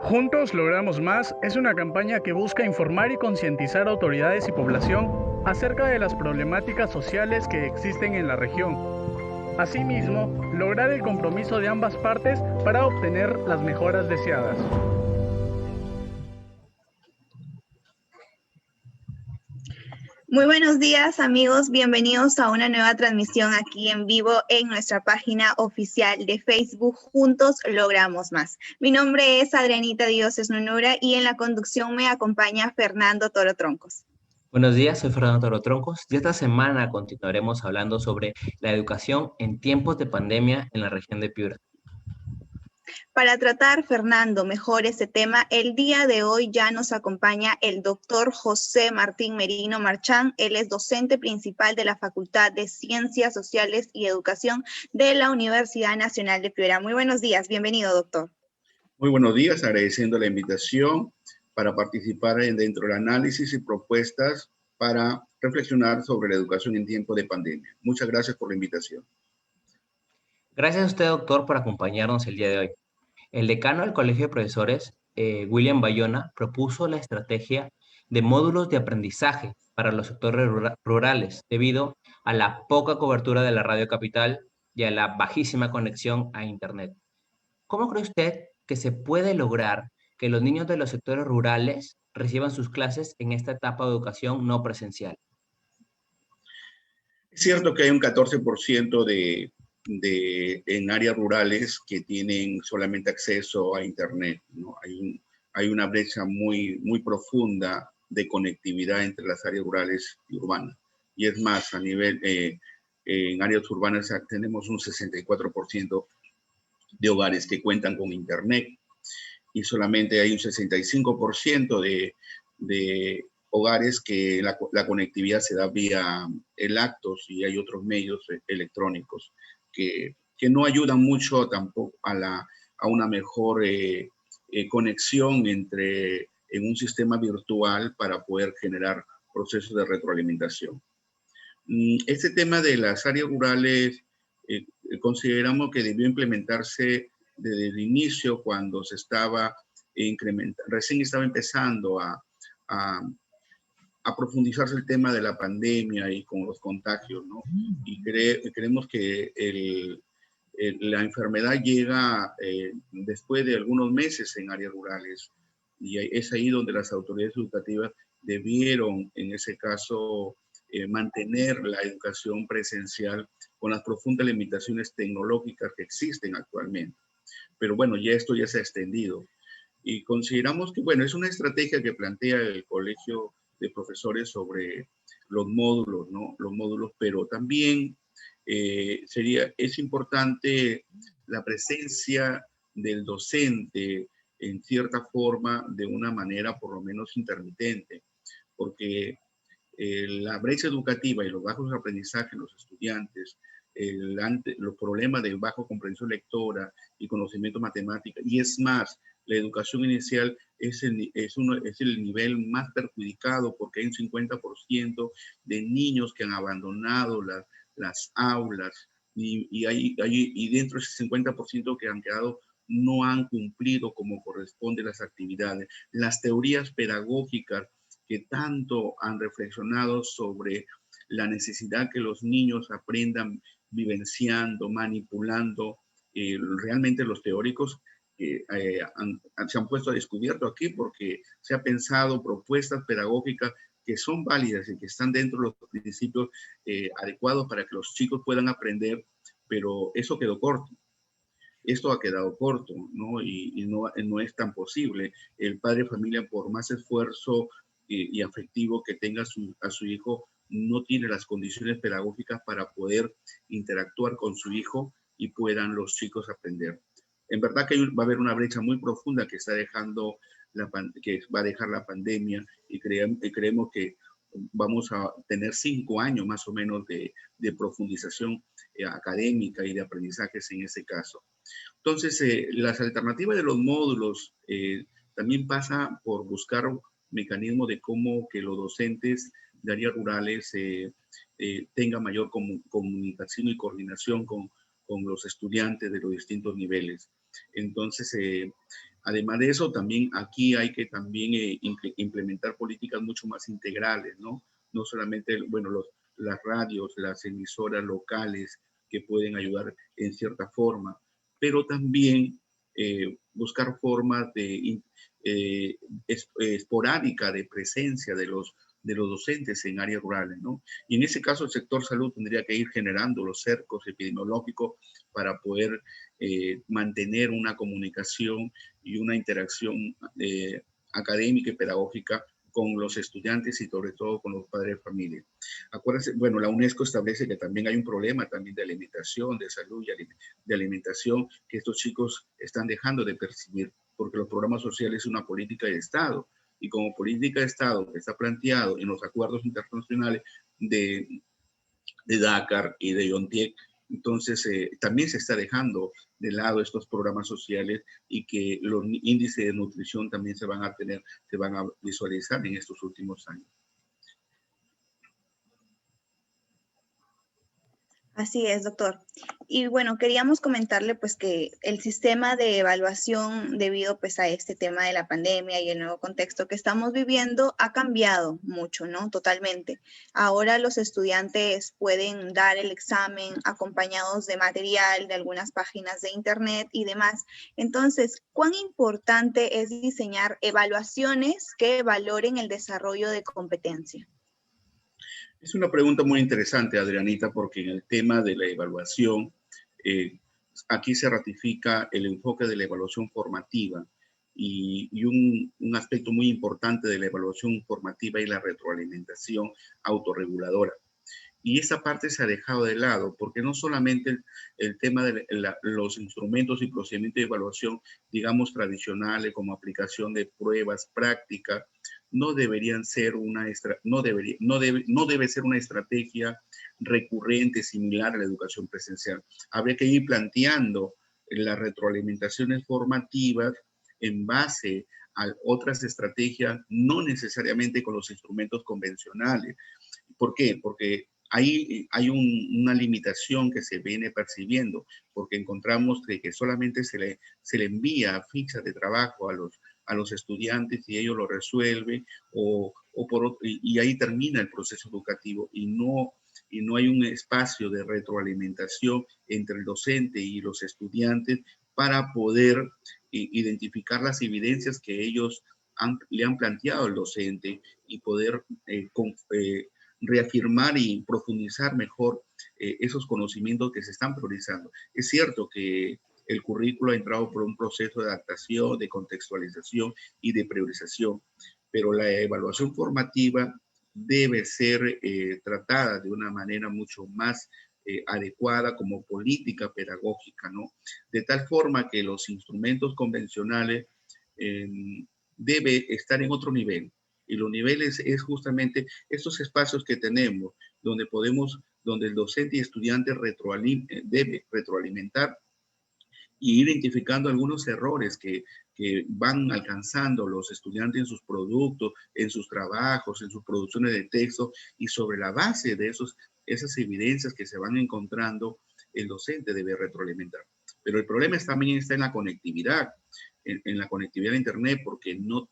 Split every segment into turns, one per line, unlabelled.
Juntos Logramos Más es una campaña que busca informar y concientizar a autoridades y población acerca de las problemáticas sociales que existen en la región. Asimismo, lograr el compromiso de ambas partes para obtener las mejoras deseadas.
Muy buenos días, amigos. Bienvenidos a una nueva transmisión aquí en vivo en nuestra página oficial de Facebook, Juntos Logramos Más. Mi nombre es Adrianita Dioses Nunura y en la conducción me acompaña Fernando Toro Troncos.
Buenos días, soy Fernando Toro Troncos y esta semana continuaremos hablando sobre la educación en tiempos de pandemia en la región de Piura.
Para tratar, Fernando, mejor este tema, el día de hoy ya nos acompaña el doctor José Martín Merino Marchán. Él es docente principal de la Facultad de Ciencias Sociales y Educación de la Universidad Nacional de Piura. Muy buenos días, bienvenido, doctor.
Muy buenos días, agradeciendo la invitación para participar dentro del análisis y propuestas para reflexionar sobre la educación en tiempo de pandemia. Muchas gracias por la invitación.
Gracias a usted, doctor, por acompañarnos el día de hoy. El decano del Colegio de Profesores, William Bayona, propuso la estrategia de módulos de aprendizaje para los sectores rurales debido a la poca cobertura de la radio capital y a la bajísima conexión a Internet. ¿Cómo cree usted que se puede lograr que los niños de los sectores rurales reciban sus clases en esta etapa de educación no presencial?
Es cierto que hay un 14% en áreas rurales que tienen solamente acceso a Internet, ¿no? Hay una brecha muy profunda de conectividad entre las áreas rurales y urbanas. Y es más, a nivel, en áreas urbanas tenemos un 64% de hogares que cuentan con Internet y solamente hay un 65% de hogares que la conectividad se da vía lactos y hay otros medios electrónicos que no ayudan mucho tampoco a una mejor conexión en un sistema virtual para poder generar procesos de retroalimentación. Este tema de las áreas rurales consideramos que debió implementarse desde el inicio cuando se estaba recién estaba empezando a profundizarse el tema de la pandemia y con los contagios, ¿no? Y creemos que la enfermedad llega después de algunos meses en áreas rurales y es ahí donde las autoridades educativas debieron, en ese caso, mantener la educación presencial con las profundas limitaciones tecnológicas que existen actualmente. Pero bueno, esto ya se ha extendido. Y consideramos que, bueno, es una estrategia que plantea el Colegio de Profesores sobre los módulos, ¿no? Los módulos, pero también es importante la presencia del docente en cierta forma, de una manera por lo menos intermitente, porque la brecha educativa y los bajos aprendizajes en los estudiantes, los problemas de bajo comprensión lectora y conocimiento matemático, y es más, la educación inicial es el nivel más perjudicado porque hay un 50% de niños que han abandonado las aulas y dentro de ese 50% que han quedado no han cumplido como corresponde las actividades. Las teorías pedagógicas que tanto han reflexionado sobre la necesidad que los niños aprendan vivenciando, manipulando, realmente los teóricos se han puesto a descubierto aquí porque se ha pensado propuestas pedagógicas que son válidas y que están dentro de los principios adecuados para que los chicos puedan aprender, pero eso quedó corto. Esto ha quedado corto, ¿no? Y no es tan posible. El padre de familia, por más esfuerzo y afectivo que tenga a su hijo, no tiene las condiciones pedagógicas para poder interactuar con su hijo y puedan los chicos aprender. En verdad que va a haber una brecha muy profunda que está dejando que va a dejar la pandemia y creemos que vamos a tener 5 años más o menos de profundización académica y de aprendizajes en ese caso. Entonces, las alternativas de los módulos también pasa por buscar mecanismos de cómo que los docentes de áreas rurales tengan mayor comunicación y coordinación con los estudiantes de los distintos niveles. Entonces, Además de eso, también aquí hay que también implementar políticas mucho más integrales, ¿no? No solamente, bueno, las radios, las emisoras locales que pueden ayudar en cierta forma, pero también buscar formas de esporádica de presencia de los docentes en áreas rurales, ¿no? Y en ese caso el sector salud tendría que ir generando los cercos epidemiológicos para poder mantener una comunicación y una interacción académica y pedagógica con los estudiantes y sobre todo con los padres de familia. Acuérdense, bueno, la UNESCO establece que también hay un problema también de alimentación, de salud y de alimentación que estos chicos están dejando de percibir, porque los programas sociales es una política de Estado, y como política de Estado que está planteado en los acuerdos internacionales de Dakar y de Yontiec, entonces también se está dejando de lado estos programas sociales y que los índices de nutrición también se van a visualizar en estos últimos años.
Así es, doctor. Y bueno, queríamos comentarle pues que el sistema de evaluación debido pues a este tema de la pandemia y el nuevo contexto que estamos viviendo ha cambiado mucho, ¿no? Totalmente. Ahora los estudiantes pueden dar el examen acompañados de material, de algunas páginas de internet y demás. Entonces, ¿cuán importante es diseñar evaluaciones que valoren el desarrollo de competencia?
Es una pregunta muy interesante, Adrianita, porque en el tema de la evaluación, aquí se ratifica el enfoque de la evaluación formativa y un aspecto muy importante de la evaluación formativa es la retroalimentación autorreguladora. Y esa parte se ha dejado de lado, porque no solamente el tema de los instrumentos y procedimientos de evaluación, digamos, tradicionales, como aplicación de pruebas, prácticas, no deberían ser no debe ser una estrategia recurrente similar a la educación presencial. Habría que ir planteando las retroalimentaciones formativas en base a otras estrategias, no necesariamente con los instrumentos convencionales. ¿Por qué? Porque hay una limitación que se viene percibiendo, porque encontramos que solamente se le envía fichas de trabajo a los estudiantes y ellos lo resuelven, y ahí termina el proceso educativo y no hay un espacio de retroalimentación entre el docente y los estudiantes para poder identificar las evidencias que ellos le han planteado al docente y poder reafirmar y profundizar mejor esos conocimientos que se están priorizando. Es cierto que el currículo ha entrado por un proceso de adaptación, de contextualización y de priorización, pero la evaluación formativa debe ser tratada de una manera mucho más adecuada como política pedagógica, ¿no? De tal forma que los instrumentos convencionales debe estar en otro nivel. Y los niveles es justamente estos espacios que tenemos, donde el docente y estudiante debe retroalimentar y identificando algunos errores que van alcanzando los estudiantes en sus productos, en sus trabajos, en sus producciones de texto, y sobre la base de esas evidencias que se van encontrando, el docente debe retroalimentar. Pero el problema también está en la conectividad, en la conectividad a Internet, porque no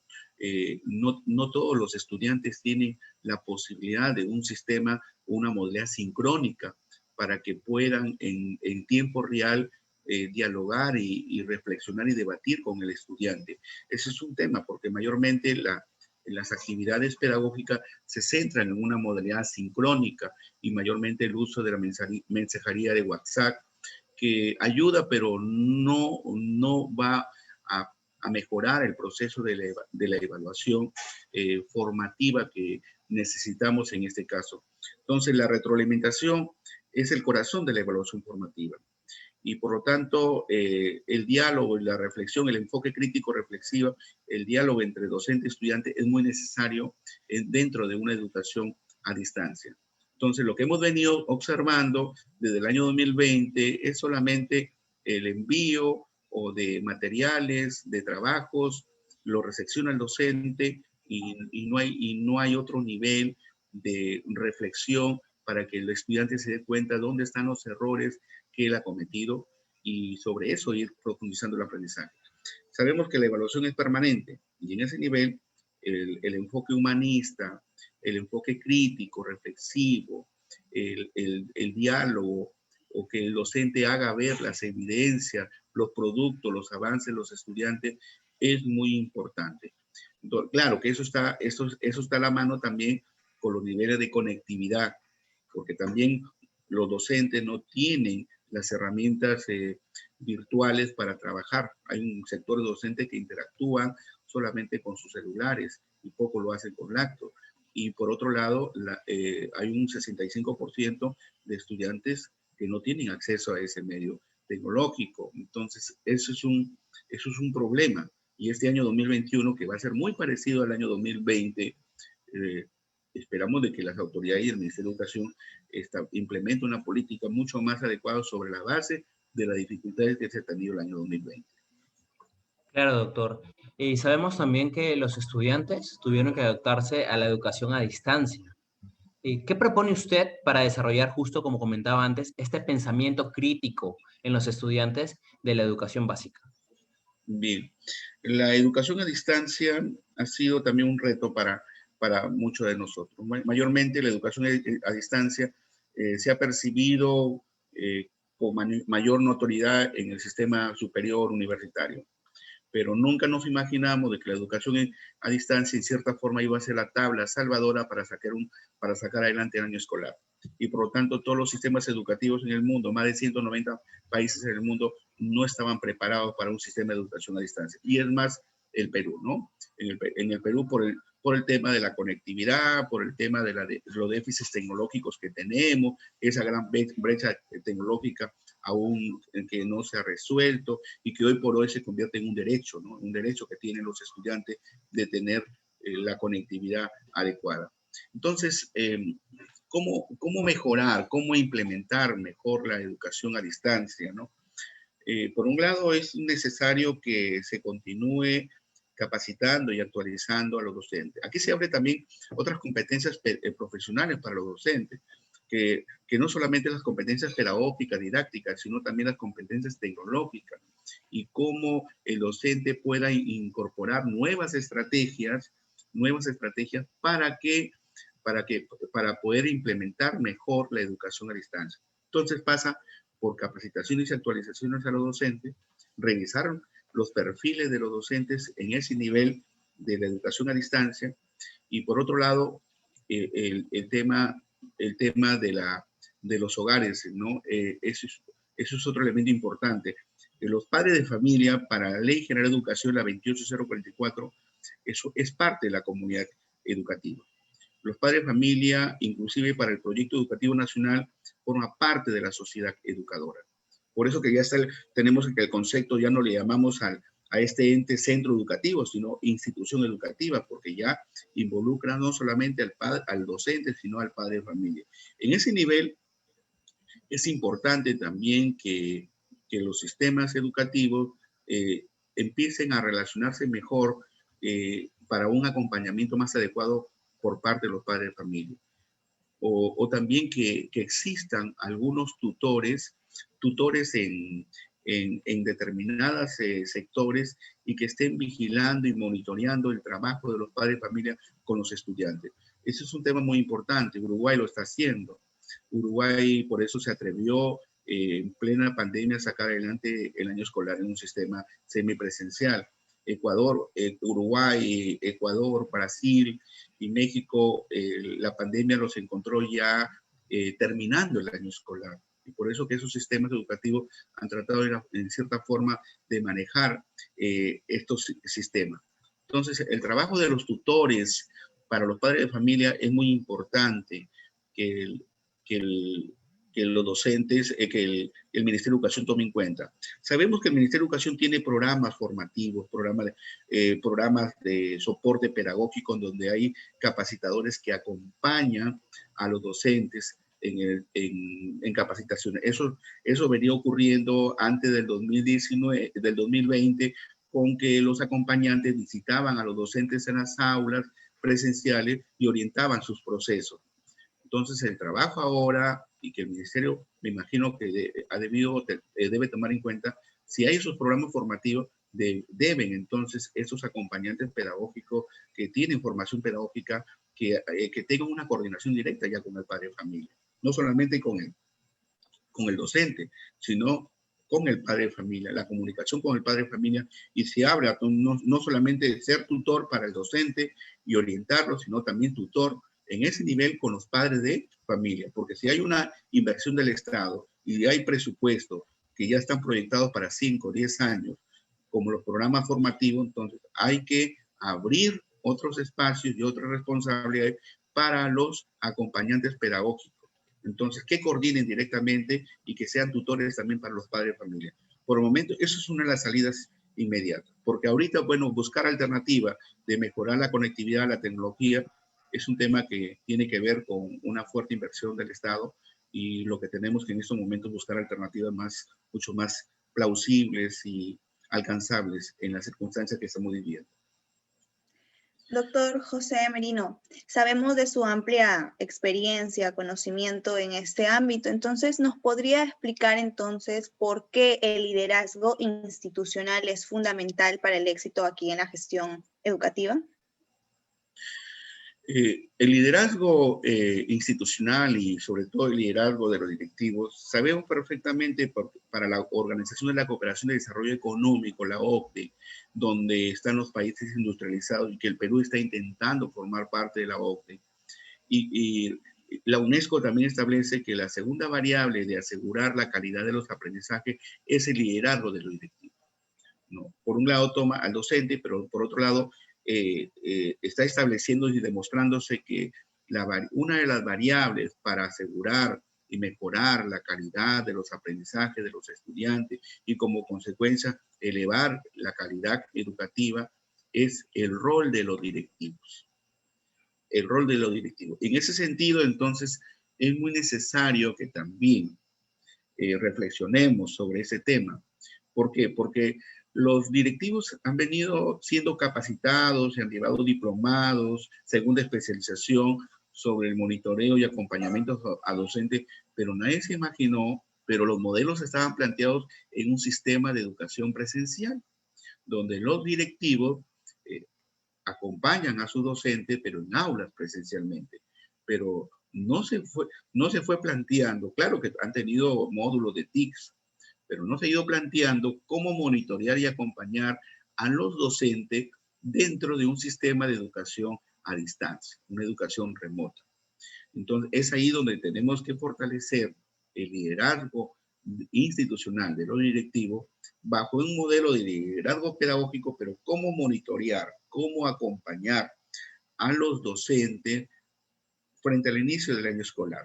todos los estudiantes tienen la posibilidad de un sistema, una modalidad sincrónica, para que puedan en tiempo real dialogar y reflexionar y debatir con el estudiante. Ese es un tema, porque mayormente las actividades pedagógicas se centran en una modalidad sincrónica y mayormente el uso de la mensajería de WhatsApp, que ayuda, pero no va a mejorar el proceso de la evaluación formativa que necesitamos en este caso. Entonces, la retroalimentación es el corazón de la evaluación formativa. Y por lo tanto, el diálogo y la reflexión, el enfoque crítico reflexivo, el diálogo entre docente y estudiante es muy necesario dentro de una educación a distancia. Entonces, lo que hemos venido observando desde el año 2020 es solamente el envío o de materiales, de trabajos, lo recepciona el docente y no hay otro nivel de reflexión para que el estudiante se dé cuenta dónde están los errores que él ha cometido y sobre eso ir profundizando el aprendizaje. Sabemos que la evaluación es permanente y en ese nivel el enfoque humanista, el enfoque crítico, reflexivo, el diálogo, o que el docente haga ver las evidencias, los productos, los avances de los estudiantes, es muy importante. Entonces, claro que eso está a la mano también con los niveles de conectividad, porque también los docentes no tienen las herramientas virtuales para trabajar. Hay un sector de docentes que interactúan solamente con sus celulares y poco lo hacen con laptop. Y por otro lado, hay un 65% de estudiantes que no tienen acceso a ese medio tecnológico. Entonces, eso es un problema. Y este año 2021, que va a ser muy parecido al año 2020, esperamos de que las autoridades y el Ministerio de Educación implementen una política mucho más adecuada sobre la base de las dificultades que se han tenido el año 2020.
Claro, doctor. Y sabemos también que los estudiantes tuvieron que adaptarse a la educación a distancia. ¿Qué propone usted para desarrollar, justo como comentaba antes, este pensamiento crítico en los estudiantes de la educación básica?
Bien, la educación a distancia ha sido también un reto para muchos de nosotros. Mayormente la educación a distancia se ha percibido con mayor notoriedad en el sistema superior universitario, pero nunca nos imaginamos de que la educación a distancia en cierta forma iba a ser la tabla salvadora para sacar adelante el año escolar. Y por lo tanto todos los sistemas educativos en el mundo, más de 190 países en el mundo, no estaban preparados para un sistema de educación a distancia. Y es más, el Perú, ¿no? En el Perú por el tema de la conectividad, por el tema de los déficits tecnológicos que tenemos, esa gran brecha tecnológica aún que no se ha resuelto y que hoy por hoy se convierte en un derecho, ¿no? Un derecho que tienen los estudiantes de tener la conectividad adecuada. Entonces, ¿cómo mejorar, cómo implementar mejor la educación a distancia, ¿no? Por un lado, es necesario que se continúe capacitando y actualizando a los docentes. Aquí se abre también otras competencias profesionales para los docentes, que no solamente las competencias pedagógicas, didácticas, sino también las competencias tecnológicas y cómo el docente pueda incorporar nuevas estrategias para poder implementar mejor la educación a distancia. Entonces pasa por capacitaciones y actualizaciones a los docentes, revisar los perfiles de los docentes en ese nivel de la educación a distancia y por otro lado el tema de los hogares, ¿no? Eso es otro elemento importante. Los padres de familia, para la Ley General de Educación, la 28044, eso es parte de la comunidad educativa. Los padres de familia, inclusive para el proyecto educativo nacional, forma parte de la sociedad educadora. Por eso que ya tenemos que el concepto ya no le llamamos a este ente centro educativo, sino institución educativa, porque ya involucra no solamente al docente, sino al padre de familia. En ese nivel es importante también que los sistemas educativos empiecen a relacionarse mejor para un acompañamiento más adecuado por parte de los padres de familia. O también que existan algunos tutores en determinados sectores y que estén vigilando y monitoreando el trabajo de los padres de familia con los estudiantes. Ese es un tema muy importante. Uruguay lo está haciendo. Uruguay por eso se atrevió en plena pandemia a sacar adelante el año escolar en un sistema semipresencial. Ecuador, Uruguay, Ecuador, Brasil y México, la pandemia los encontró ya terminando el año escolar. Y por eso que esos sistemas educativos han tratado en cierta forma de manejar estos sistemas. Entonces, el trabajo de los tutores para los padres de familia es muy importante que los docentes, que el Ministerio de Educación tome en cuenta. Sabemos que el Ministerio de Educación tiene programas formativos, programas de soporte pedagógico en donde hay capacitadores que acompañan a los docentes en capacitaciones. Eso venía ocurriendo antes del 2020, con que los acompañantes visitaban a los docentes en las aulas presenciales y orientaban sus procesos. Entonces, el trabajo ahora y que el ministerio, me imagino que debe tomar en cuenta, si hay esos programas formativos, deben entonces esos acompañantes pedagógicos que tienen formación pedagógica que tengan una coordinación directa ya con el padre de familia, no solamente con el docente, sino con el padre de familia, la comunicación con el padre de familia, y se abre a no solamente ser tutor para el docente y orientarlo, sino también tutor en ese nivel con los padres de familia, porque si hay una inversión del Estado y hay presupuestos que ya están proyectados para 5 o 10 años, como los programas formativos, entonces hay que abrir otros espacios y otras responsabilidades para los acompañantes pedagógicos. Entonces, que coordinen directamente y que sean tutores también para los padres de familia. Por el momento, eso es una de las salidas inmediatas, porque ahorita, bueno, buscar alternativa de mejorar la conectividad, la tecnología, es un tema que tiene que ver con una fuerte inversión del Estado, y lo que tenemos que en estos momentos buscar alternativas mucho más plausibles y alcanzables en las circunstancias que estamos viviendo.
Doctor José Merino, sabemos de su amplia experiencia, conocimiento en este ámbito, entonces, ¿nos podría explicar entonces por qué el liderazgo institucional es fundamental para el éxito aquí en la gestión educativa?
El liderazgo institucional y sobre todo el liderazgo de los directivos, sabemos perfectamente para la Organización de la Cooperación y Desarrollo Económico, la OCDE, donde están los países industrializados y que el Perú está intentando formar parte de la OCDE. Y la UNESCO también establece que la segunda variable de asegurar la calidad de los aprendizajes es el liderazgo de los directivos, ¿no? Por un lado toma al docente, pero por otro lado está estableciendo y demostrándose que una de las variables para asegurar y mejorar la calidad de los aprendizajes de los estudiantes y como consecuencia elevar la calidad educativa es el rol de los directivos. El rol de los directivos. En ese sentido, entonces, es muy necesario que también reflexionemos sobre ese tema. ¿Por qué? Porque los directivos han venido siendo capacitados, se han llevado diplomados, segunda especialización sobre el monitoreo y acompañamiento a docentes, pero nadie se imaginó, pero los modelos estaban planteados en un sistema de educación presencial, donde los directivos acompañan a su docente, pero en aulas presencialmente. Pero no se fue planteando, claro que han tenido módulos de TICs, pero no se ha ido planteando cómo monitorear y acompañar a los docentes dentro de un sistema de educación a distancia, una educación remota. Entonces, es ahí donde tenemos que fortalecer el liderazgo institucional de los directivos bajo un modelo de liderazgo pedagógico, pero cómo monitorear, cómo acompañar a los docentes frente al inicio del año escolar.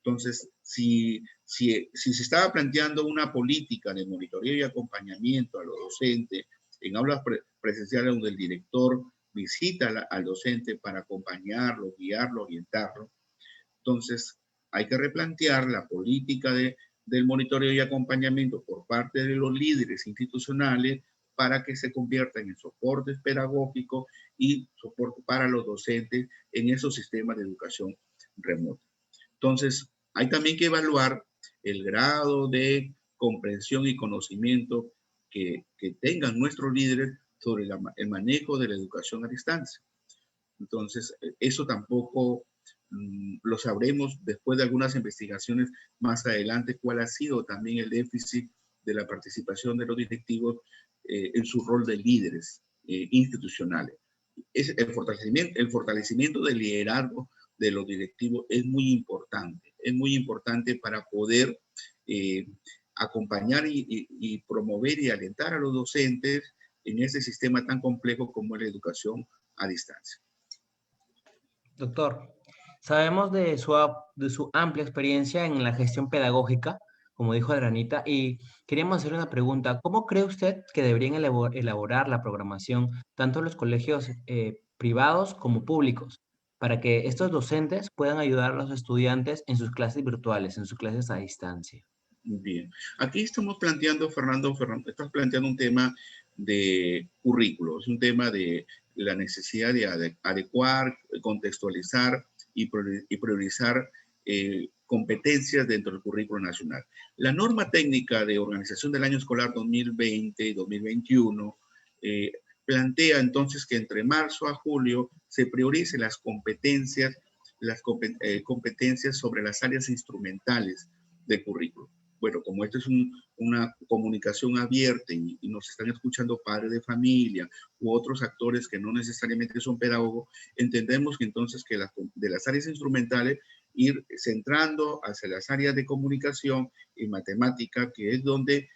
Entonces, si se estaba planteando una política de monitoreo y acompañamiento a los docentes en aulas presenciales donde el director visita al docente para acompañarlo, guiarlo, orientarlo, entonces hay que replantear la política del monitoreo y acompañamiento por parte de los líderes institucionales para que se conviertan en soportes pedagógicos y soporte para los docentes en esos sistemas de educación remota. Entonces, hay también que evaluar el grado de comprensión y conocimiento que tengan nuestros líderes sobre el manejo de la educación a distancia. Entonces, eso tampoco lo sabremos después de algunas investigaciones más adelante, cuál ha sido también el déficit de la participación de los directivos en su rol de líderes institucionales. El fortalecimiento del liderazgo de los directivos es muy importante para poder acompañar y promover y alentar a los docentes en ese sistema tan complejo como es la educación a distancia.
Doctor, sabemos de su amplia experiencia en la gestión pedagógica, como dijo Adrianita, y queríamos hacer una pregunta. ¿Cómo cree usted que deberían elaborar la programación tanto los colegios privados como públicos para que estos docentes puedan ayudar a los estudiantes en sus clases virtuales, en sus clases a distancia?
Bien, aquí estamos planteando, Fernando, estás planteando un tema de currículos, un tema de la necesidad de adecuar, contextualizar y priorizar competencias dentro del currículo nacional. La norma técnica de organización del año escolar 2020 y 2021 plantea entonces que entre marzo a julio se prioricen las competencias sobre las áreas instrumentales del currículo. Bueno, como esto es una comunicación abierta y nos están escuchando padres de familia u otros actores que no necesariamente son pedagogos, entendemos que entonces que de las áreas instrumentales ir centrando hacia las áreas de comunicación y matemática, que es donde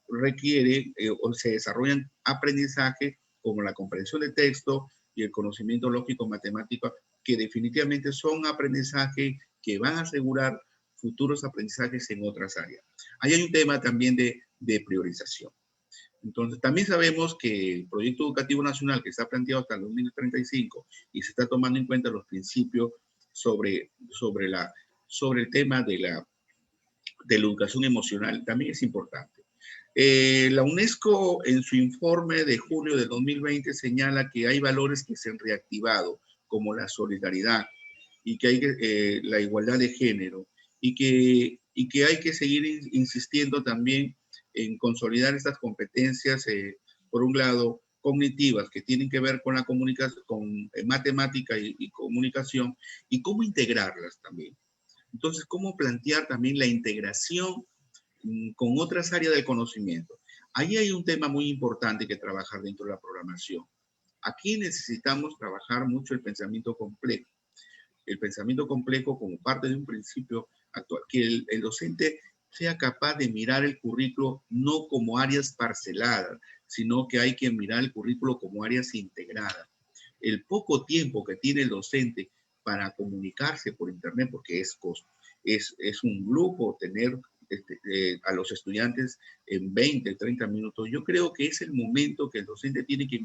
requiere o se desarrollan aprendizaje como la comprensión de texto y el conocimiento lógico matemático, que definitivamente son aprendizajes que van a asegurar futuros aprendizajes en otras áreas. Ahí hay un tema también de priorización. Entonces, también sabemos que el proyecto educativo nacional que está planteado hasta el 2035 y se está tomando en cuenta los principios sobre el tema de la educación emocional también es importante. La UNESCO en su informe de julio de 2020 señala que hay valores que se han reactivado, como la solidaridad y que hay la igualdad de género, y que hay que seguir insistiendo también en consolidar estas competencias, por un lado, cognitivas, que tienen que ver con la comunicación, con matemática y comunicación, y cómo integrarlas también. Entonces, cómo plantear también la integración con otras áreas del conocimiento. Ahí hay un tema muy importante que trabajar dentro de la programación. Aquí necesitamos trabajar mucho el pensamiento complejo. El pensamiento complejo como parte de un principio actual, que el docente sea capaz de mirar el currículo no como áreas parceladas, sino que hay que mirar el currículo como áreas integradas. El poco tiempo que tiene el docente para comunicarse por internet, porque es un lujo tener a los estudiantes en 20, 30 minutos, yo creo que es el momento que el docente tiene que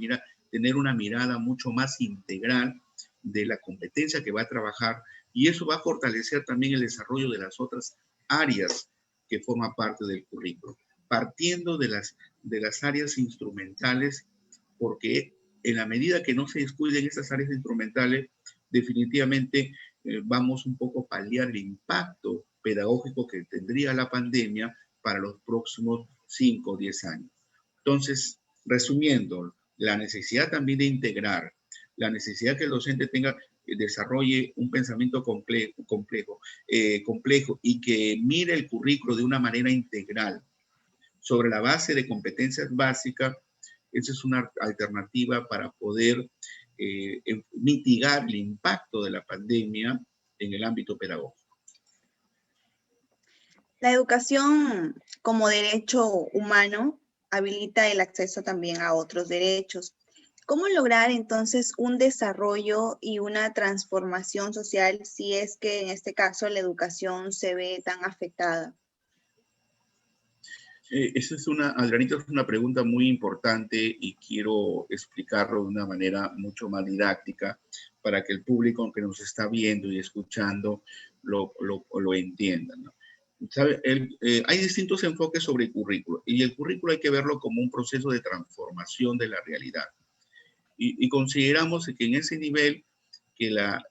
tener una mirada mucho más integral de la competencia que va a trabajar, y eso va a fortalecer también el desarrollo de las otras áreas que forman parte del currículo, partiendo de las áreas instrumentales, porque en la medida que no se descuiden esas áreas instrumentales, definitivamente vamos un poco a paliar el impacto pedagógico que tendría la pandemia para los próximos 5 o 10 años. Entonces, resumiendo, la necesidad también de integrar, la necesidad que el docente desarrolle un pensamiento complejo y que mire el currículo de una manera integral sobre la base de competencias básicas. Esa es una alternativa para poder mitigar el impacto de la pandemia en el ámbito pedagógico.
La educación como derecho humano habilita el acceso también a otros derechos. ¿Cómo lograr entonces un desarrollo y una transformación social si es que en este caso la educación se ve tan afectada?
Adrianita, es una pregunta muy importante y quiero explicarlo de una manera mucho más didáctica para que el público que nos está viendo y escuchando lo entienda, ¿no? Hay distintos enfoques sobre el currículo, y el currículo hay que verlo como un proceso de transformación de la realidad. Y consideramos que en ese nivel que la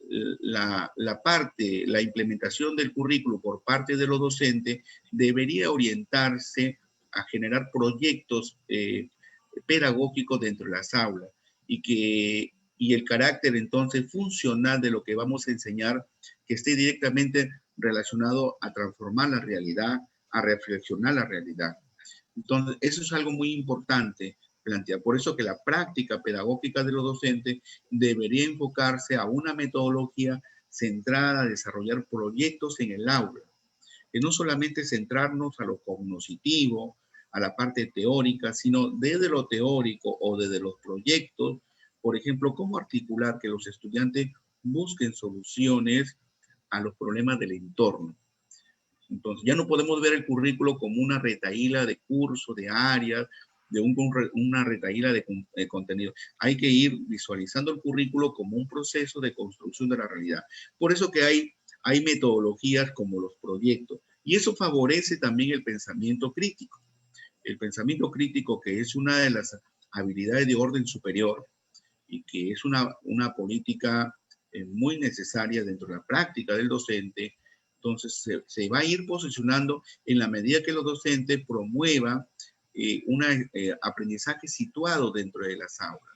implementación del currículo por parte de los docentes debería orientarse a generar proyectos pedagógicos dentro de las aulas, y el carácter entonces funcional de lo que vamos a enseñar que esté directamente relacionado a transformar la realidad, a reflexionar la realidad. Entonces, eso es algo muy importante plantear. Por eso que la práctica pedagógica de los docentes debería enfocarse a una metodología centrada a desarrollar proyectos en el aula, que no solamente centrarnos a lo cognoscitivo, a la parte teórica, sino desde lo teórico o desde los proyectos. Por ejemplo, cómo articular que los estudiantes busquen soluciones a los problemas del entorno. Entonces, ya no podemos ver el currículo como una retahíla de cursos, de áreas, de una retahíla de contenido. Hay que ir visualizando el currículo como un proceso de construcción de la realidad. Por eso que hay metodologías como los proyectos, y eso favorece también el pensamiento crítico. El pensamiento crítico, que es una de las habilidades de orden superior y que es una política muy necesaria dentro de la práctica del docente, Entonces, se va a ir posicionando en la medida que los docentes promuevan un aprendizaje situado dentro de las aulas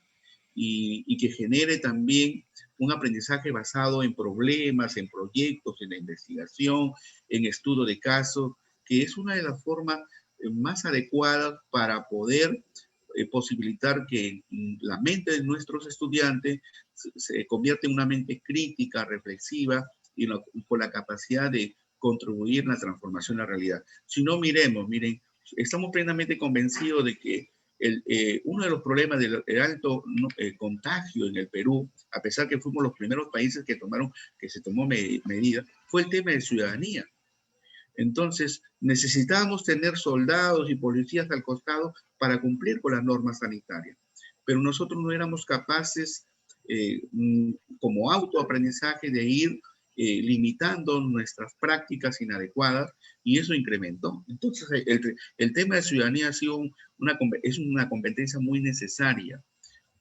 y que genere también un aprendizaje basado en problemas, en proyectos, en la investigación, en estudio de casos, que es una de las formas más adecuadas para poder posibilitar que la mente de nuestros estudiantes se convierta en una mente crítica, reflexiva y con la capacidad de contribuir en la transformación de la realidad. Si no, miren, estamos plenamente convencidos de que uno de los problemas del alto contagio en el Perú, a pesar que fuimos los primeros países que se tomó medidas, fue el tema de ciudadanía. Entonces, necesitábamos tener soldados y policías al costado para cumplir con las normas sanitarias. Pero nosotros no éramos capaces, como autoaprendizaje, de ir limitando nuestras prácticas inadecuadas y eso incrementó. Entonces, el tema de ciudadanía ha sido es una competencia muy necesaria.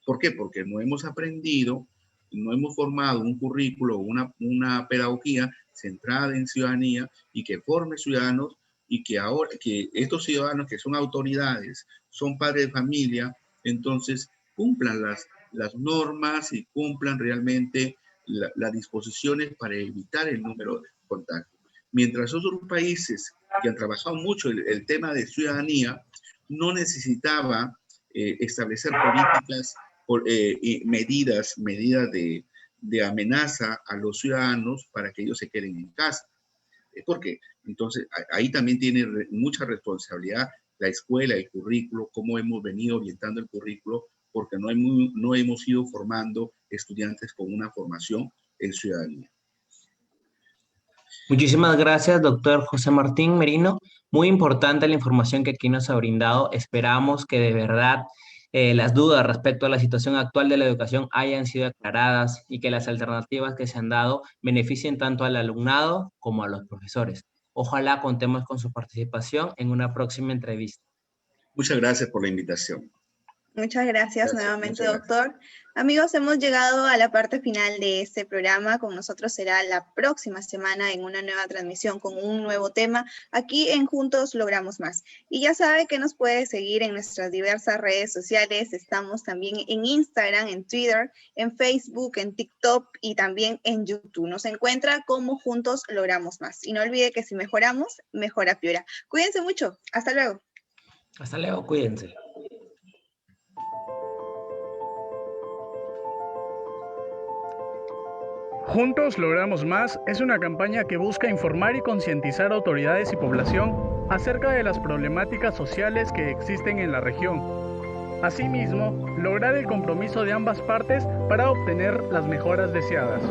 ¿Por qué? Porque no hemos aprendido, no hemos formado un currículo, una pedagogía centrada en ciudadanía y que forme ciudadanos y que ahora, que estos ciudadanos que son autoridades, son padres de familia, entonces cumplan las normas y cumplan realmente las disposiciones para evitar el número de contagios. Mientras otros países que han trabajado mucho el tema de ciudadanía, no necesitaba establecer políticas y medidas de amenaza a los ciudadanos para que ellos se queden en casa. ¿Por qué? Entonces, ahí también tiene mucha responsabilidad la escuela, el currículo, cómo hemos venido orientando el currículo, porque no hemos ido formando estudiantes con una formación en ciudadanía.
Muchísimas gracias, doctor José Martín Merino. Muy importante la información que aquí nos ha brindado. Esperamos que de verdad las dudas respecto a la situación actual de la educación hayan sido aclaradas y que las alternativas que se han dado beneficien tanto al alumnado como a los profesores. Ojalá contemos con su participación en una próxima entrevista.
Muchas gracias por la invitación.
Muchas gracias nuevamente, doctor. Amigos, hemos llegado a la parte final de este programa. Con nosotros será la próxima semana en una nueva transmisión con un nuevo tema. Aquí en Juntos Logramos Más. Y ya sabe que nos puede seguir en nuestras diversas redes sociales. Estamos también en Instagram, en Twitter, en Facebook, en TikTok y también en YouTube. Nos encuentra como Juntos Logramos Más. Y no olvide que si mejoramos, mejora Piura. Cuídense mucho. Hasta luego.
Hasta luego, cuídense.
Juntos Logramos Más es una campaña que busca informar y concientizar a autoridades y población acerca de las problemáticas sociales que existen en la región. Asimismo, lograr el compromiso de ambas partes para obtener las mejoras deseadas.